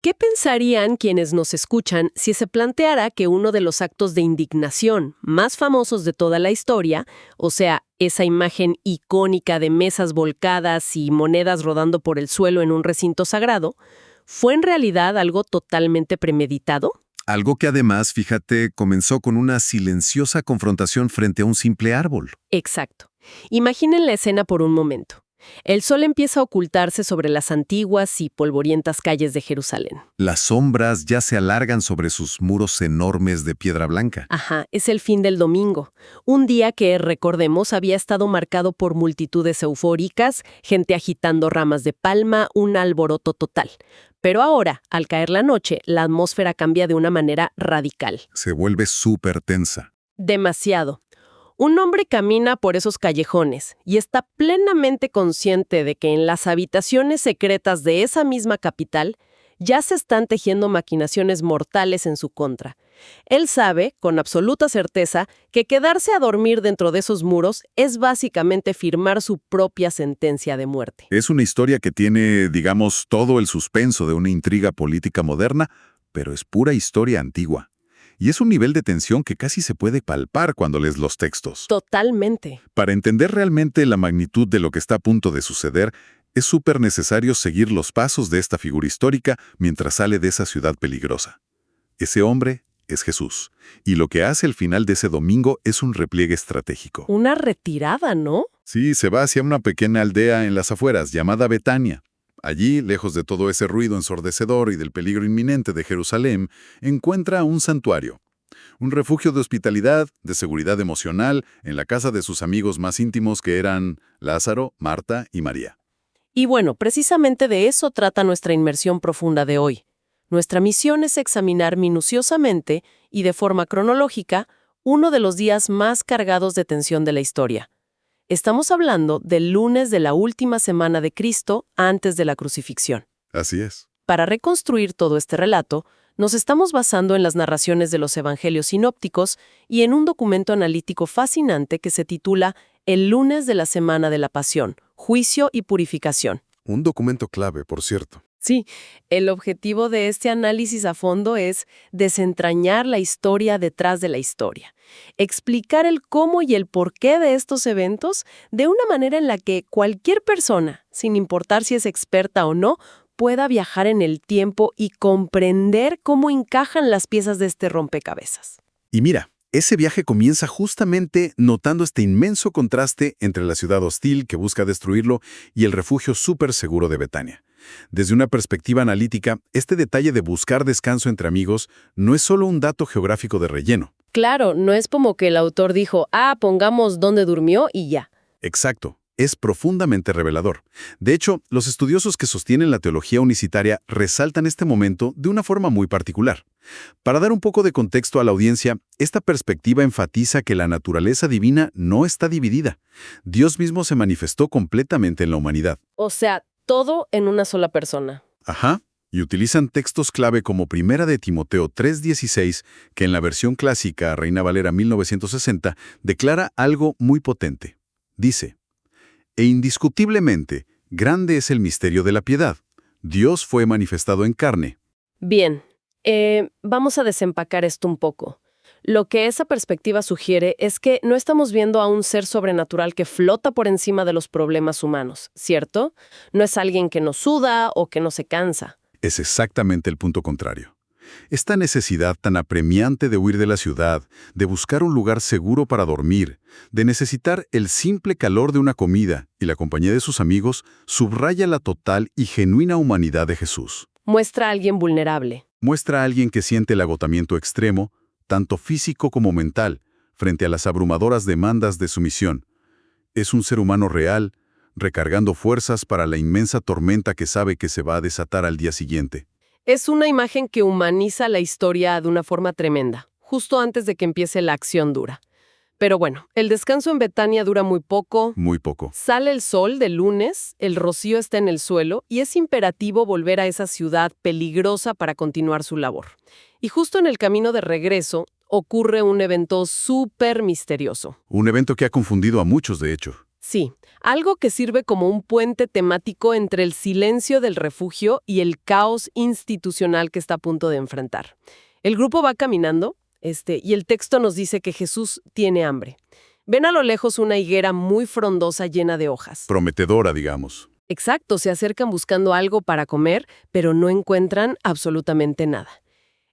¿Qué pensarían quienes nos escuchan si se planteara que uno de los actos de indignación más famosos de toda la historia, o sea, esa imagen icónica de mesas volcadas y monedas rodando por el suelo en un recinto sagrado, fue en realidad algo totalmente premeditado? Algo que además, fíjate, comenzó con una silenciosa confrontación frente a un simple árbol. Exacto. Imaginen la escena por un momento. El sol empieza a ocultarse sobre las antiguas y polvorientas calles de Jerusalén. Las sombras ya se alargan sobre sus muros enormes de piedra blanca. Ajá, es el fin del domingo. Un día que, recordemos, había estado marcado por multitudes eufóricas, gente agitando ramas de palma, un alboroto total. Pero ahora, al caer la noche, la atmósfera cambia de una manera radical. Se vuelve súper tensa. Demasiado. Un hombre camina por esos callejones y está plenamente consciente de que en las habitaciones secretas de esa misma capital ya se están tejiendo maquinaciones mortales en su contra. Él sabe, con absoluta certeza, que quedarse a dormir dentro de esos muros es básicamente firmar su propia sentencia de muerte. Es una historia que tiene, digamos, todo el suspenso de una intriga política moderna, pero es pura historia antigua. Y es un nivel de tensión que casi se puede palpar cuando lees los textos. Totalmente. Para entender realmente la magnitud de lo que está a punto de suceder, es súper necesario seguir los pasos de esta figura histórica mientras sale de esa ciudad peligrosa. Ese hombre es Jesús, y lo que hace al final de ese domingo es un repliegue estratégico. Una retirada, ¿no? Sí, se va hacia una pequeña aldea en las afueras llamada Betania. Allí, lejos de todo ese ruido ensordecedor y del peligro inminente de Jerusalén, encuentra un santuario. Un refugio de hospitalidad, de seguridad emocional, en la casa de sus amigos más íntimos que eran Lázaro, Marta y María. Y bueno, precisamente de eso trata nuestra inmersión profunda de hoy. Nuestra misión es examinar minuciosamente y de forma cronológica uno de los días más cargados de tensión de la historia. Estamos hablando del lunes de la última semana de Cristo antes de la crucifixión. Así es. Para reconstruir todo este relato, nos estamos basando en las narraciones de los evangelios sinópticos y en un documento analítico fascinante que se titula El lunes de la semana de la Pasión, Juicio y Purificación. Un documento clave, por cierto. Sí, el objetivo de este análisis a fondo es desentrañar la historia detrás de la historia, explicar el cómo y el porqué de estos eventos de una manera en la que cualquier persona, sin importar si es experta o no, pueda viajar en el tiempo y comprender cómo encajan las piezas de este rompecabezas. Y mira, ese viaje comienza justamente notando este inmenso contraste entre la ciudad hostil que busca destruirlo y el refugio súper seguro de Betania. Desde una perspectiva analítica, este detalle de buscar descanso entre amigos no es solo un dato geográfico de relleno. Claro, no es como que el autor dijo, pongamos dónde durmió y ya. Exacto. Es profundamente revelador. De hecho, los estudiosos que sostienen la teología unicitaria resaltan este momento de una forma muy particular. Para dar un poco de contexto a la audiencia, esta perspectiva enfatiza que la naturaleza divina no está dividida. Dios mismo se manifestó completamente en la humanidad. O sea, todo en una sola persona. Ajá. Y utilizan textos clave como Primera de Timoteo 3:16, que en la versión clásica Reina Valera 1960 declara algo muy potente. Dice: E indiscutiblemente, grande es el misterio de la piedad. Dios fue manifestado en carne. Bien, vamos a desempacar esto un poco. Lo que esa perspectiva sugiere es que no estamos viendo a un ser sobrenatural que flota por encima de los problemas humanos, ¿cierto? No es alguien que no suda o que no se cansa. Es exactamente el punto contrario. Esta necesidad tan apremiante de huir de la ciudad, de buscar un lugar seguro para dormir, de necesitar el simple calor de una comida y la compañía de sus amigos, subraya la total y genuina humanidad de Jesús. Muestra a alguien vulnerable. Muestra a alguien que siente el agotamiento extremo, tanto físico como mental, frente a las abrumadoras demandas de su misión. Es un ser humano real, recargando fuerzas para la inmensa tormenta que sabe que se va a desatar al día siguiente. Es una imagen que humaniza la historia de una forma tremenda, justo antes de que empiece la acción dura. Pero bueno, el descanso en Betania dura muy poco. Muy poco. Sale el sol del lunes, el rocío está en el suelo y es imperativo volver a esa ciudad peligrosa para continuar su labor. Y justo en el camino de regreso ocurre un evento súper misterioso. Un evento que ha confundido a muchos, de hecho. Sí, algo que sirve como un puente temático entre el silencio del refugio y el caos institucional que está a punto de enfrentar. El grupo va caminando, y el texto nos dice que Jesús tiene hambre. Ven a lo lejos una higuera muy frondosa llena de hojas. Prometedora, digamos. Exacto, se acercan buscando algo para comer, pero no encuentran absolutamente nada.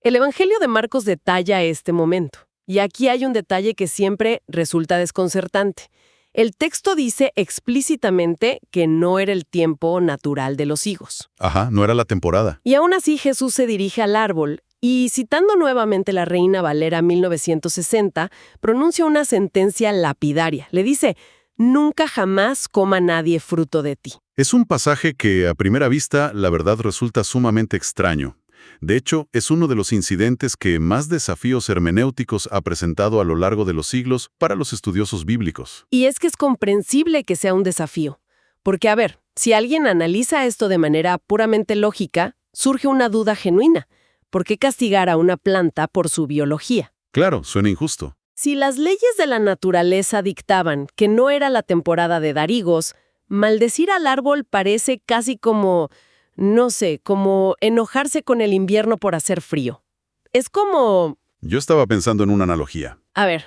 El Evangelio de Marcos detalla este momento. Y aquí hay un detalle que siempre resulta desconcertante. El texto dice explícitamente que no era el tiempo natural de los higos. Ajá, no era la temporada. Y aún así Jesús se dirige al árbol y, citando nuevamente la Reina Valera 1960, pronuncia una sentencia lapidaria. Le dice, «Nunca jamás coma nadie fruto de ti». Es un pasaje que, a primera vista, la verdad resulta sumamente extraño. De hecho, es uno de los incidentes que más desafíos hermenéuticos ha presentado a lo largo de los siglos para los estudiosos bíblicos. Y es que es comprensible que sea un desafío. Porque, a ver, si alguien analiza esto de manera puramente lógica, surge una duda genuina. ¿Por qué castigar a una planta por su biología? Claro, suena injusto. Si las leyes de la naturaleza dictaban que no era la temporada de dar higos, maldecir al árbol parece casi como, no sé, como enojarse con el invierno por hacer frío. Es como... Yo estaba pensando en una analogía. A ver,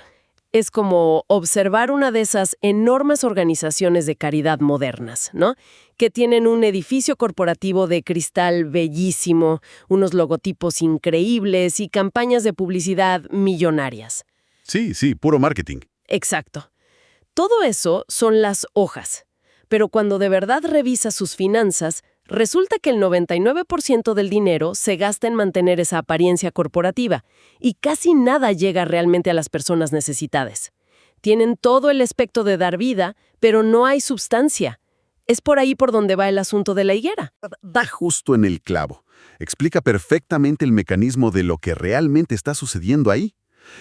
es como observar una de esas enormes organizaciones de caridad modernas, ¿no? Que tienen un edificio corporativo de cristal bellísimo, unos logotipos increíbles y campañas de publicidad millonarias. Sí, puro marketing. Exacto. Todo eso son las hojas. Pero cuando de verdad revisas sus finanzas, resulta que el 99% del dinero se gasta en mantener esa apariencia corporativa y casi nada llega realmente a las personas necesitadas. Tienen todo el aspecto de dar vida, pero no hay substancia. Es por ahí por donde va el asunto de la higuera. Da justo en el clavo. Explica perfectamente el mecanismo de lo que realmente está sucediendo ahí.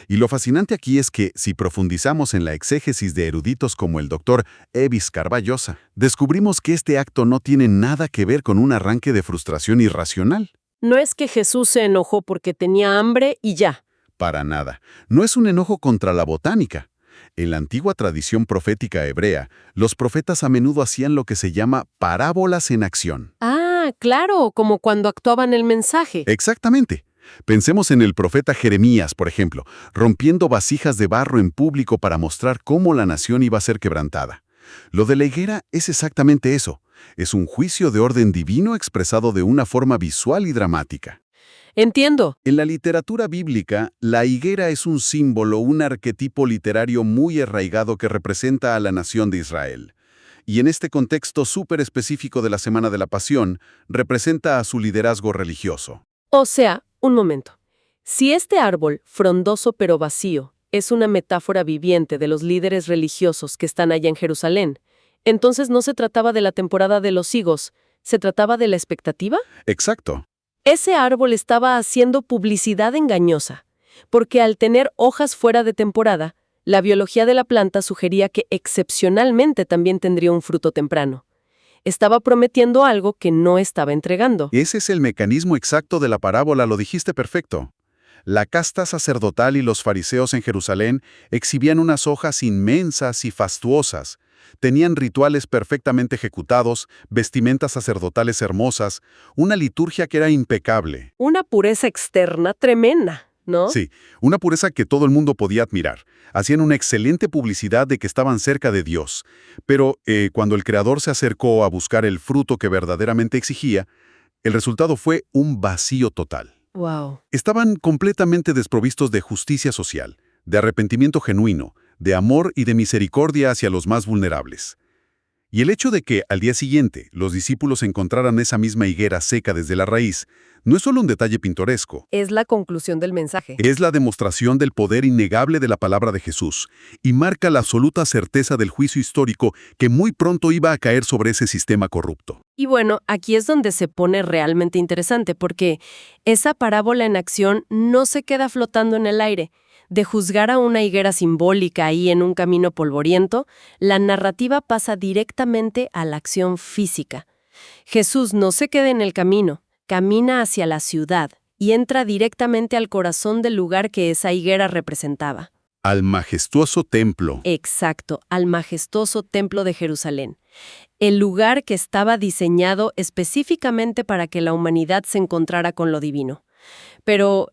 Y lo fascinante aquí es que, si profundizamos en la exégesis de eruditos como el doctor Evis Carballosa, descubrimos que este acto no tiene nada que ver con un arranque de frustración irracional. No es que Jesús se enojó porque tenía hambre y ya. Para nada. No es un enojo contra la botánica. En la antigua tradición profética hebrea, los profetas a menudo hacían lo que se llama parábolas en acción. Ah, claro, como cuando actuaban el mensaje. Exactamente. Pensemos en el profeta Jeremías, por ejemplo, rompiendo vasijas de barro en público para mostrar cómo la nación iba a ser quebrantada. Lo de la higuera es exactamente eso. Es un juicio de orden divino expresado de una forma visual y dramática. Entiendo. En la literatura bíblica, la higuera es un símbolo, un arquetipo literario muy arraigado que representa a la nación de Israel. Y en este contexto súper específico de la Semana de la Pasión, representa a su liderazgo religioso. O sea, un momento. Si este árbol, frondoso pero vacío, es una metáfora viviente de los líderes religiosos que están allá en Jerusalén, entonces no se trataba de la temporada de los higos, ¿se trataba de la expectativa? Exacto. Ese árbol estaba haciendo publicidad engañosa, porque al tener hojas fuera de temporada, la biología de la planta sugería que excepcionalmente también tendría un fruto temprano. Estaba prometiendo algo que no estaba entregando. Ese es el mecanismo exacto de la parábola, lo dijiste perfecto. La casta sacerdotal y los fariseos en Jerusalén exhibían unas hojas inmensas y fastuosas. Tenían rituales perfectamente ejecutados, vestimentas sacerdotales hermosas, una liturgia que era impecable. Una pureza externa tremenda, ¿no? Sí, una pureza que todo el mundo podía admirar. Hacían una excelente publicidad de que estaban cerca de Dios. Pero cuando el Creador se acercó a buscar el fruto que verdaderamente exigía, el resultado fue un vacío total. Wow. Estaban completamente desprovistos de justicia social, de arrepentimiento genuino, de amor y de misericordia hacia los más vulnerables. Y el hecho de que, al día siguiente, los discípulos encontraran esa misma higuera seca desde la raíz, no es solo un detalle pintoresco. Es la conclusión del mensaje. Es la demostración del poder innegable de la palabra de Jesús y marca la absoluta certeza del juicio histórico que muy pronto iba a caer sobre ese sistema corrupto. Y bueno, aquí es donde se pone realmente interesante, porque esa parábola en acción no se queda flotando en el aire. De juzgar a una higuera simbólica ahí en un camino polvoriento, la narrativa pasa directamente a la acción física. Jesús no se queda en el camino, camina hacia la ciudad y entra directamente al corazón del lugar que esa higuera representaba. Al majestuoso templo. Exacto, al majestuoso templo de Jerusalén, el lugar que estaba diseñado específicamente para que la humanidad se encontrara con lo divino. Pero,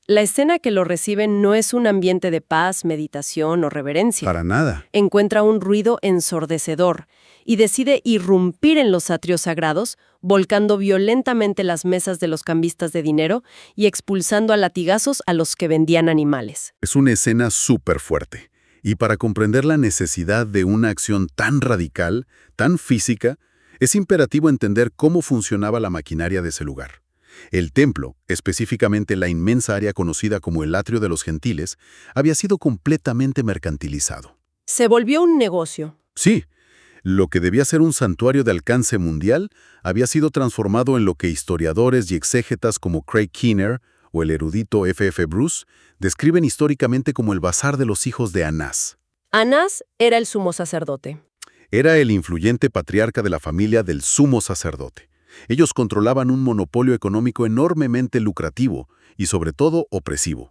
la escena que lo recibe no es un ambiente de paz, meditación o reverencia. Para nada. Encuentra un ruido ensordecedor y decide irrumpir en los atrios sagrados, volcando violentamente las mesas de los cambistas de dinero y expulsando a latigazos a los que vendían animales. Es una escena súper fuerte. Y para comprender la necesidad de una acción tan radical, tan física, es imperativo entender cómo funcionaba la maquinaria de ese lugar. El templo, específicamente la inmensa área conocida como el Atrio de los Gentiles, había sido completamente mercantilizado. Se volvió un negocio. Sí, lo que debía ser un santuario de alcance mundial había sido transformado en lo que historiadores y exégetas como Craig Keener o el erudito F.F. Bruce describen históricamente como el bazar de los hijos de Anás. Anás era el sumo sacerdote. Era el influyente patriarca de la familia del sumo sacerdote. Ellos controlaban un monopolio económico enormemente lucrativo y sobre todo opresivo.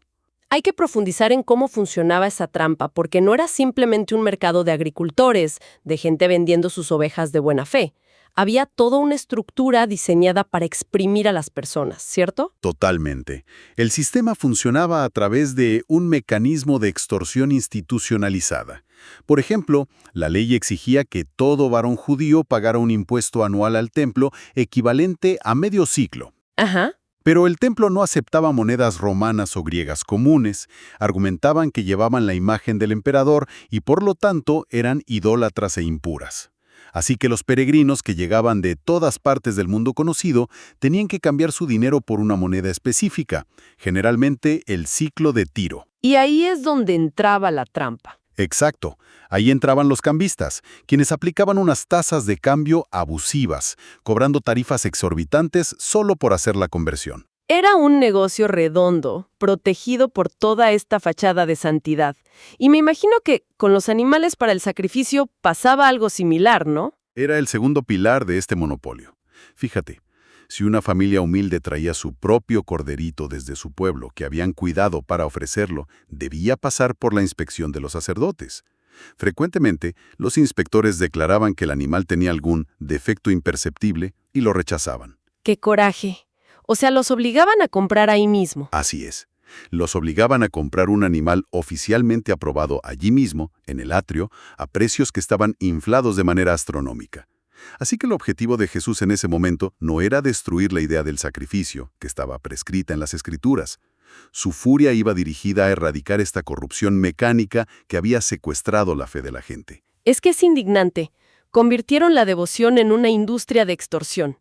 Hay que profundizar en cómo funcionaba esa trampa, porque no era simplemente un mercado de agricultores, de gente vendiendo sus ovejas de buena fe. Había toda una estructura diseñada para exprimir a las personas, ¿cierto? Totalmente. El sistema funcionaba a través de un mecanismo de extorsión institucionalizada. Por ejemplo, la ley exigía que todo varón judío pagara un impuesto anual al templo equivalente a medio ciclo. Ajá. Pero el templo no aceptaba monedas romanas o griegas comunes, argumentaban que llevaban la imagen del emperador y por lo tanto eran idólatras e impuras. Así que los peregrinos que llegaban de todas partes del mundo conocido tenían que cambiar su dinero por una moneda específica, generalmente el ciclo de Tiro. Y ahí es donde entraba la trampa. Exacto. Ahí entraban los cambistas, quienes aplicaban unas tasas de cambio abusivas, cobrando tarifas exorbitantes solo por hacer la conversión. Era un negocio redondo, protegido por toda esta fachada de santidad. Y me imagino que con los animales para el sacrificio pasaba algo similar, ¿no? Era el segundo pilar de este monopolio. Fíjate, si una familia humilde traía su propio corderito desde su pueblo que habían cuidado para ofrecerlo, debía pasar por la inspección de los sacerdotes. Frecuentemente, los inspectores declaraban que el animal tenía algún defecto imperceptible y lo rechazaban. ¡Qué coraje! O sea, los obligaban a comprar ahí mismo. Así es. Los obligaban a comprar un animal oficialmente aprobado allí mismo, en el atrio, a precios que estaban inflados de manera astronómica. Así que el objetivo de Jesús en ese momento no era destruir la idea del sacrificio, que estaba prescrita en las Escrituras. Su furia iba dirigida a erradicar esta corrupción mecánica que había secuestrado la fe de la gente. Es que es indignante. Convirtieron la devoción en una industria de extorsión.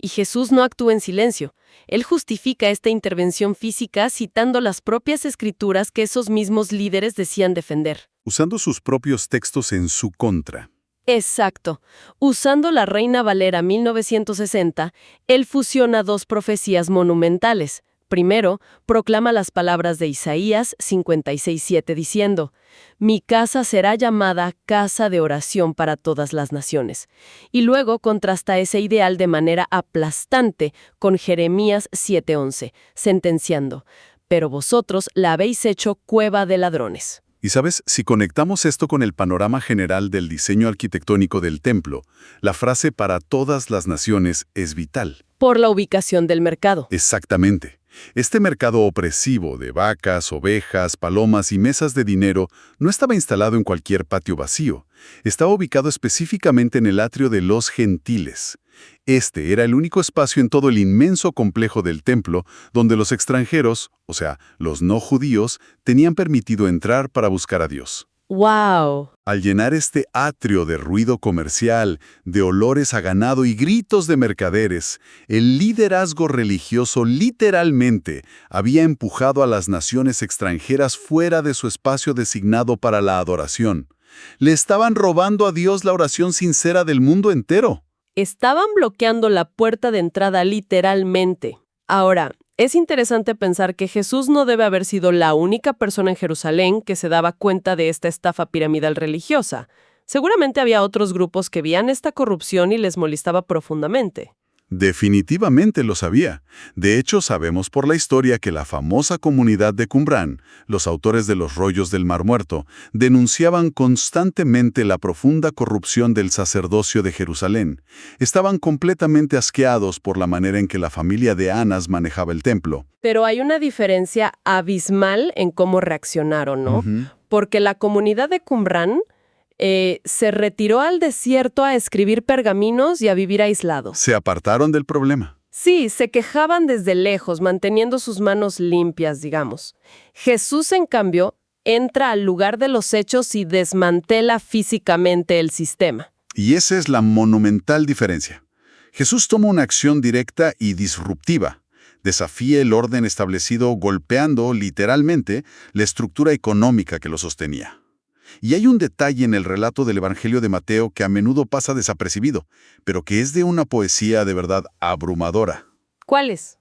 Y Jesús no actúa en silencio. Él justifica esta intervención física citando las propias escrituras que esos mismos líderes decían defender. Usando sus propios textos en su contra. Exacto. Usando la Reina Valera 1960, él fusiona dos profecías monumentales. Primero, proclama las palabras de Isaías 56:7 diciendo: «Mi casa será llamada casa de oración para todas las naciones». Y luego contrasta ese ideal de manera aplastante con Jeremías 7:11, sentenciando: «Pero vosotros la habéis hecho cueva de ladrones». Y sabes, si conectamos esto con el panorama general del diseño arquitectónico del templo, la frase para todas las naciones es vital. Por la ubicación del mercado. Exactamente. Este mercado opresivo de vacas, ovejas, palomas y mesas de dinero no estaba instalado en cualquier patio vacío. Estaba ubicado específicamente en el atrio de los gentiles. Este era el único espacio en todo el inmenso complejo del templo donde los extranjeros, o sea, los no judíos, tenían permitido entrar para buscar a Dios. ¡Wow! Al llenar este atrio de ruido comercial, de olores a ganado y gritos de mercaderes, el liderazgo religioso literalmente había empujado a las naciones extranjeras fuera de su espacio designado para la adoración. Le estaban robando a Dios la oración sincera del mundo entero. Estaban bloqueando la puerta de entrada literalmente. Ahora, es interesante pensar que Jesús no debe haber sido la única persona en Jerusalén que se daba cuenta de esta estafa piramidal religiosa. Seguramente había otros grupos que veían esta corrupción y les molestaba profundamente. Definitivamente lo sabía. De hecho, sabemos por la historia que la famosa comunidad de Qumrán, los autores de los rollos del Mar Muerto, denunciaban constantemente la profunda corrupción del sacerdocio de Jerusalén. Estaban completamente asqueados por la manera en que la familia de Anas manejaba el templo. Pero hay una diferencia abismal en cómo reaccionaron, ¿no? Ujú. Porque la comunidad de Qumrán se retiró al desierto a escribir pergaminos y a vivir aislados. Se apartaron del problema. Sí, se quejaban desde lejos, manteniendo sus manos limpias, digamos. Jesús, en cambio, entra al lugar de los hechos y desmantela físicamente el sistema. Y esa es la monumental diferencia. Jesús toma una acción directa y disruptiva. Desafía el orden establecido golpeando, literalmente, la estructura económica que lo sostenía. Y hay un detalle en el relato del Evangelio de Mateo que a menudo pasa desapercibido, pero que es de una poesía de verdad abrumadora. ¿Cuáles?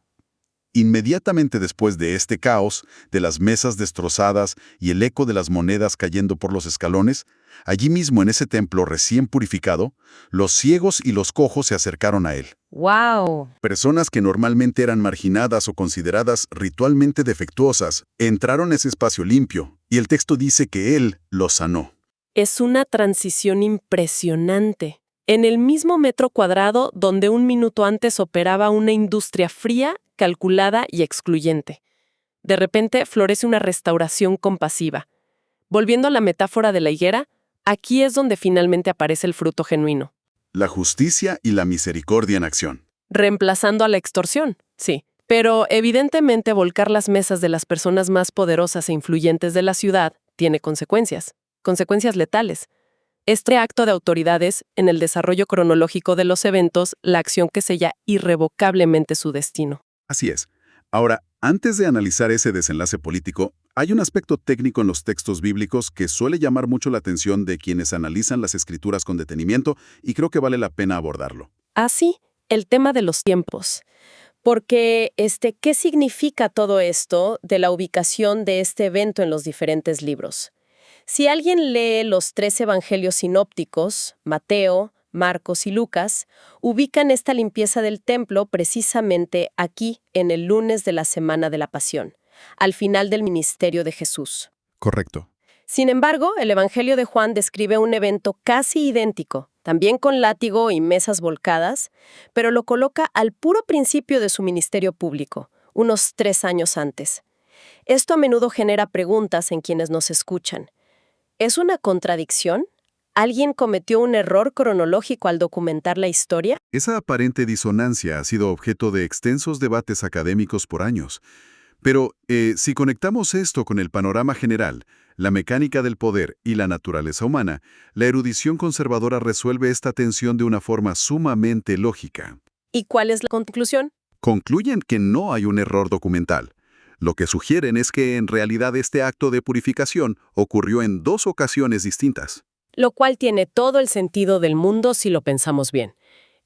Inmediatamente después de este caos, de las mesas destrozadas y el eco de las monedas cayendo por los escalones, allí mismo en ese templo recién purificado, los ciegos y los cojos se acercaron a él. ¡Wow! Personas que normalmente eran marginadas o consideradas ritualmente defectuosas, entraron a ese espacio limpio, y el texto dice que él los sanó. Es una transición impresionante. En el mismo metro cuadrado donde un minuto antes operaba una industria fría, calculada y excluyente. De repente florece una restauración compasiva. Volviendo a la metáfora de la higuera, aquí es donde finalmente aparece el fruto genuino. La justicia y la misericordia en acción. Reemplazando a la extorsión, sí. Pero evidentemente volcar las mesas de las personas más poderosas e influyentes de la ciudad tiene consecuencias letales. Este acto de autoridad es, en el desarrollo cronológico de los eventos, la acción que sella irrevocablemente su destino. Así es. Ahora, antes de analizar ese desenlace político, hay un aspecto técnico en los textos bíblicos que suele llamar mucho la atención de quienes analizan las escrituras con detenimiento y creo que vale la pena abordarlo. Así, el tema de los tiempos. Porque, ¿qué significa todo esto de la ubicación de este evento en los diferentes libros? Si alguien lee los 3 evangelios sinópticos, Mateo, Marcos y Lucas, ubican esta limpieza del templo precisamente aquí, en el lunes de la Semana de la Pasión, al final del ministerio de Jesús. Correcto. Sin embargo, el Evangelio de Juan describe un evento casi idéntico, también con látigo y mesas volcadas, pero lo coloca al puro principio de su ministerio público, unos 3 años antes. Esto a menudo genera preguntas en quienes nos escuchan. ¿Es una contradicción? ¿Alguien cometió un error cronológico al documentar la historia? Esa aparente disonancia ha sido objeto de extensos debates académicos por años. Pero si conectamos esto con el panorama general, la mecánica del poder y la naturaleza humana, la erudición conservadora resuelve esta tensión de una forma sumamente lógica. ¿Y cuál es la conclusión? Concluyen que no hay un error documental. Lo que sugieren es que en realidad este acto de purificación ocurrió en 2 ocasiones distintas. Lo cual tiene todo el sentido del mundo si lo pensamos bien.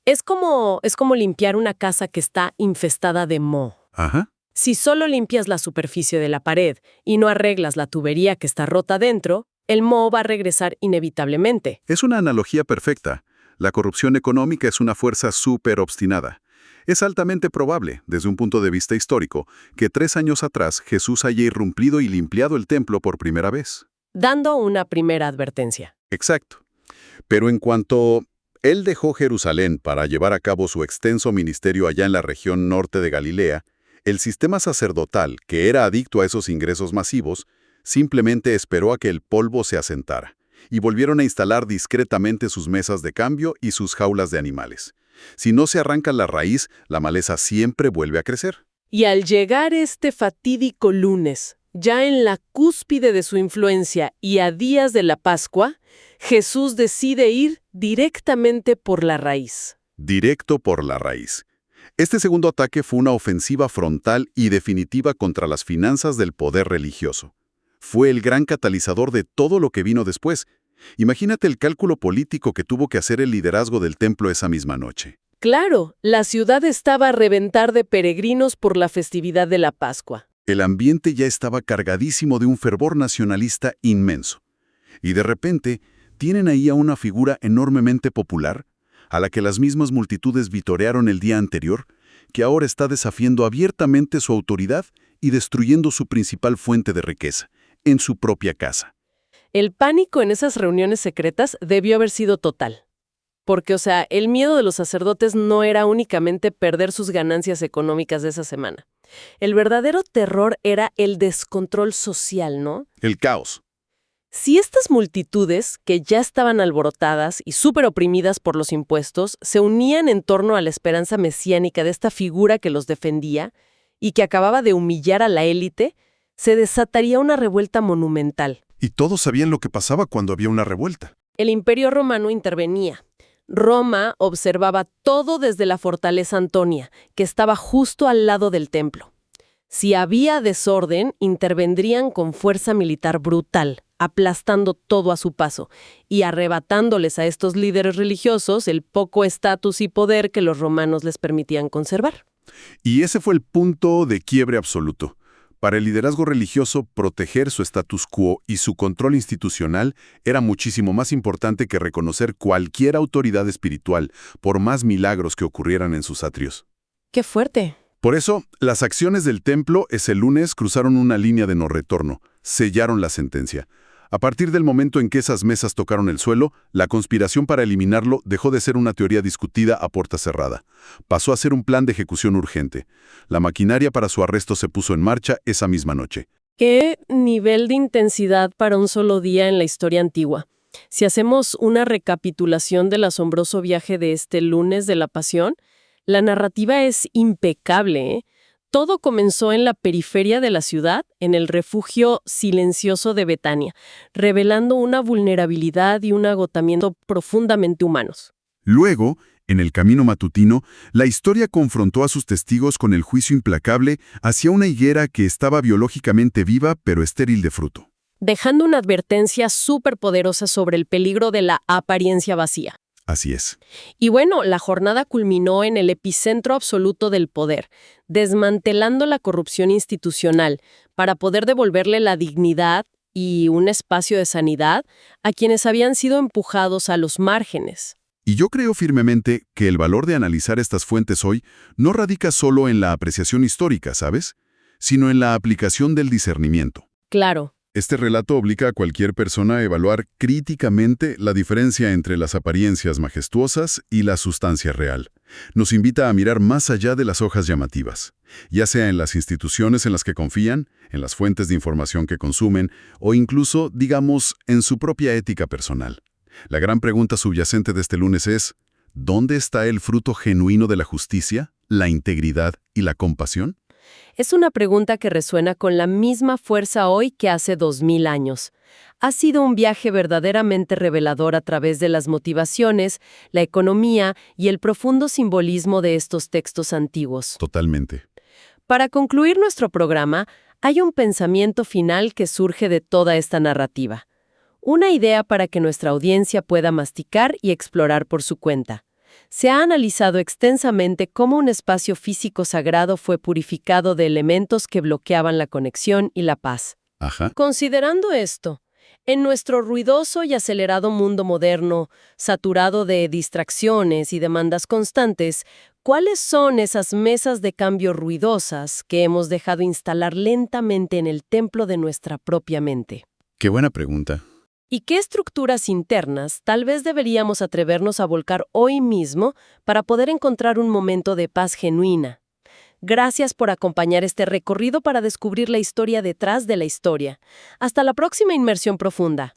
Es como limpiar una casa que está infestada de moho. Ajá. Si solo limpias la superficie de la pared y no arreglas la tubería que está rota dentro, el moho va a regresar inevitablemente. Es una analogía perfecta. La corrupción económica es una fuerza súper obstinada. Es altamente probable, desde un punto de vista histórico, que 3 años atrás Jesús haya irrumpido y limpiado el templo por primera vez. Dando una primera advertencia. Exacto. Pero en cuanto él dejó Jerusalén para llevar a cabo su extenso ministerio allá en la región norte de Galilea, el sistema sacerdotal, que era adicto a esos ingresos masivos, simplemente esperó a que el polvo se asentara, y volvieron a instalar discretamente sus mesas de cambio y sus jaulas de animales. Si no se arranca la raíz, la maleza siempre vuelve a crecer. Y al llegar este fatídico lunes, ya en la cúspide de su influencia y a días de la Pascua, Jesús decide ir directamente por la raíz. Directo por la raíz. Este segundo ataque fue una ofensiva frontal y definitiva contra las finanzas del poder religioso. Fue el gran catalizador de todo lo que vino después. Imagínate el cálculo político que tuvo que hacer el liderazgo del templo esa misma noche. Claro, la ciudad estaba a reventar de peregrinos por la festividad de la Pascua. El ambiente ya estaba cargadísimo de un fervor nacionalista inmenso. Y de repente, tienen ahí a una figura enormemente popular, a la que las mismas multitudes vitorearon el día anterior, que ahora está desafiando abiertamente su autoridad y destruyendo su principal fuente de riqueza, en su propia casa. El pánico en esas reuniones secretas debió haber sido total. Porque, el miedo de los sacerdotes no era únicamente perder sus ganancias económicas de esa semana. El verdadero terror era el descontrol social, ¿no? El caos. Si estas multitudes, que ya estaban alborotadas y súper oprimidas por los impuestos, se unían en torno a la esperanza mesiánica de esta figura que los defendía y que acababa de humillar a la élite, se desataría una revuelta monumental. Y todos sabían lo que pasaba cuando había una revuelta. El Imperio Romano intervenía. Roma observaba todo desde la fortaleza Antonia, que estaba justo al lado del templo. Si había desorden, intervendrían con fuerza militar brutal, aplastando todo a su paso y arrebatándoles a estos líderes religiosos el poco estatus y poder que los romanos les permitían conservar. Y ese fue el punto de quiebre absoluto. Para el liderazgo religioso, proteger su status quo y su control institucional era muchísimo más importante que reconocer cualquier autoridad espiritual, por más milagros que ocurrieran en sus atrios. ¡Qué fuerte! Por eso, las acciones del templo ese lunes cruzaron una línea de no retorno, sellaron la sentencia. A partir del momento en que esas mesas tocaron el suelo, la conspiración para eliminarlo dejó de ser una teoría discutida a puerta cerrada. Pasó a ser un plan de ejecución urgente. La maquinaria para su arresto se puso en marcha esa misma noche. ¡Qué nivel de intensidad para un solo día en la historia antigua! Si hacemos una recapitulación del asombroso viaje de este lunes de la Pasión, la narrativa es impecable, ¿eh? Todo comenzó en la periferia de la ciudad, en el refugio silencioso de Betania, revelando una vulnerabilidad y un agotamiento profundamente humanos. Luego, en el camino matutino, la historia confrontó a sus testigos con el juicio implacable hacia una higuera que estaba biológicamente viva pero estéril de fruto. Dejando una advertencia súper poderosa sobre el peligro de la apariencia vacía. Así es. Y bueno, la jornada culminó en el epicentro absoluto del poder, desmantelando la corrupción institucional para poder devolverle la dignidad y un espacio de sanidad a quienes habían sido empujados a los márgenes. Y yo creo firmemente que el valor de analizar estas fuentes hoy no radica solo en la apreciación histórica, ¿sabes? Sino en la aplicación del discernimiento. Claro. Este relato obliga a cualquier persona a evaluar críticamente la diferencia entre las apariencias majestuosas y la sustancia real. Nos invita a mirar más allá de las hojas llamativas, ya sea en las instituciones en las que confían, en las fuentes de información que consumen, o incluso, digamos, en su propia ética personal. La gran pregunta subyacente de este lunes es, ¿dónde está el fruto genuino de la justicia, la integridad y la compasión? Es una pregunta que resuena con la misma fuerza hoy que hace 2000 años. Ha sido un viaje verdaderamente revelador a través de las motivaciones, la economía y el profundo simbolismo de estos textos antiguos. Totalmente. Para concluir nuestro programa, hay un pensamiento final que surge de toda esta narrativa. Una idea para que nuestra audiencia pueda masticar y explorar por su cuenta. Se ha analizado extensamente cómo un espacio físico sagrado fue purificado de elementos que bloqueaban la conexión y la paz. Ajá. Considerando esto, en nuestro ruidoso y acelerado mundo moderno, saturado de distracciones y demandas constantes, ¿cuáles son esas mesas de cambio ruidosas que hemos dejado instalar lentamente en el templo de nuestra propia mente? Qué buena pregunta. ¿Y qué estructuras internas tal vez deberíamos atrevernos a volcar hoy mismo para poder encontrar un momento de paz genuina? Gracias por acompañar este recorrido para descubrir la historia detrás de la historia. Hasta la próxima inmersión profunda.